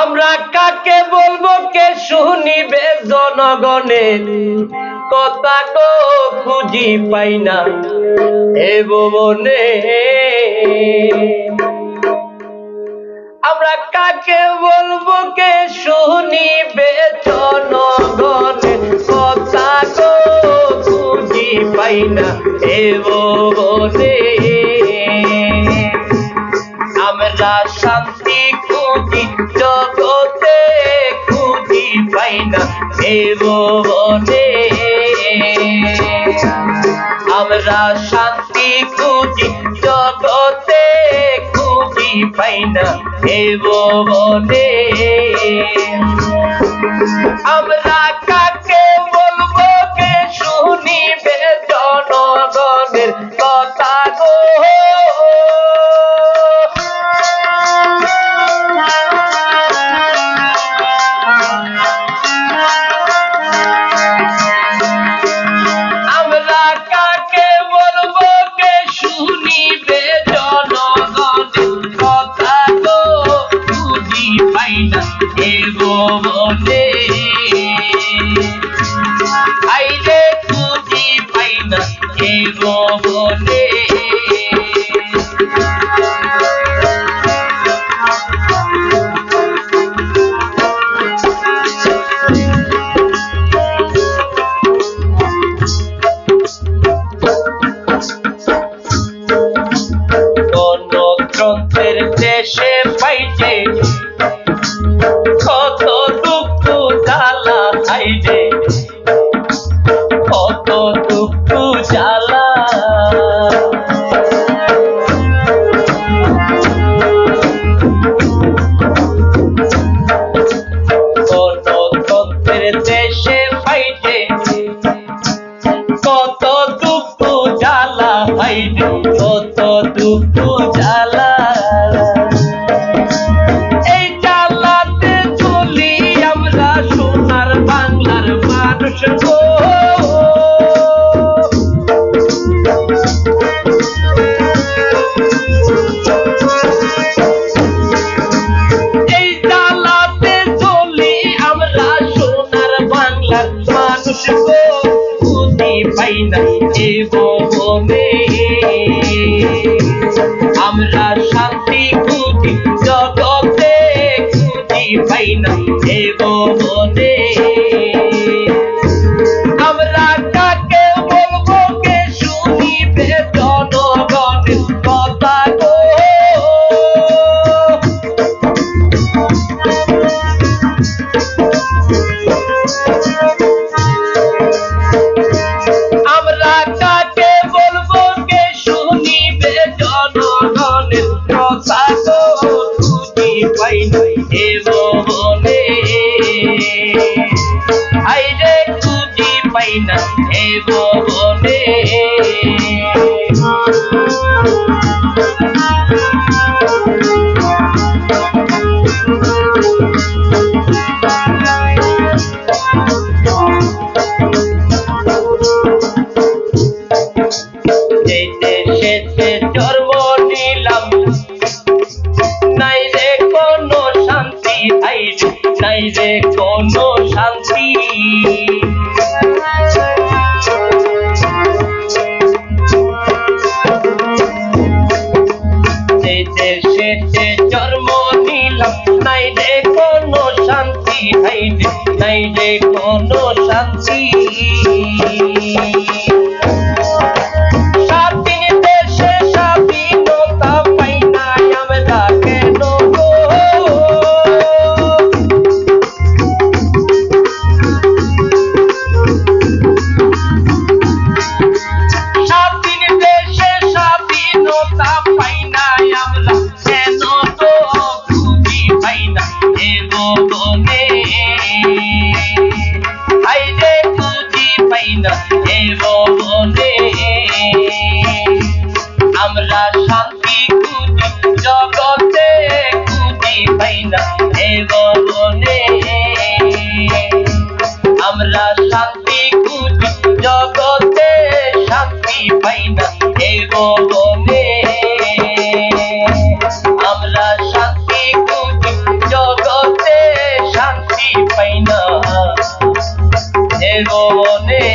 আমরা কাকে বলবো, কে শুনিবে জনগণের কথা গো খুঁজি পাই না এ ভুবনে। আমরা কাকে বলবো, কে শুনিবে জনগণের কথা গো খুঁজি পাই না এ ভুবনে। আমরা শান্তি খুঁজি জগতে, খুঁজি পাই না এ ভুবনে। আমরা শান্তি খুঁজি জগতে, খুঁজি পাই না এ ভুবনে। আমরা কাকে বলবো, কে শুনিবে জনগণের কথা গো। আইরে খুঁজি পাই না এ ভুবনে। গণতন্ত্রের দেশে পাইছে কত দুঃখ জ্বালা, হাইরে কত দুঃখ জ্বালা। গণতন্ত্রের দেশে পাইছে কত দুঃখ জ্বালা, হাইরে কত দুঃখ জ্বালা। এই জ্বালাতে চলি আমরা সোনার বাংলার মানুষ গো। এই জ্বালাতে চলি আমরা সোনার বাংলার মানুষ গো। খুঁজি পাই না এ ভুবনে। আমরা শান্তি খুঁজি জগতে, খুঁজি পাই না এ ভুবনে। আমরা কাকে বলবো, কে শুনিবে জনগণের কথা গো। আমরা কাকে বলবো, কে শুনিবে জনগণের কথা গো। খুঁজি পাই না এ ভুবনে। আইরে খুঁজি পাই না এ ভুবনে। যে দেশেতে জন্ম নিলাম নাই রে কোনো শান্তি, আইরে নাই রে কোনো শান্তি। যে দেশেতে জন্ম নিলাম নাই রে কোনো শান্তি, আইরে নাই রে কোনো শান্তি। আমরা শান্তি খুঁজি জগতে, খুঁজি পাই না এ ভুবনে। আমরা শান্তি খুঁজি জগতে, শান্তি পাই না এ ভুবনে। আমরা শান্তি খুঁজি জগতে, গো মনে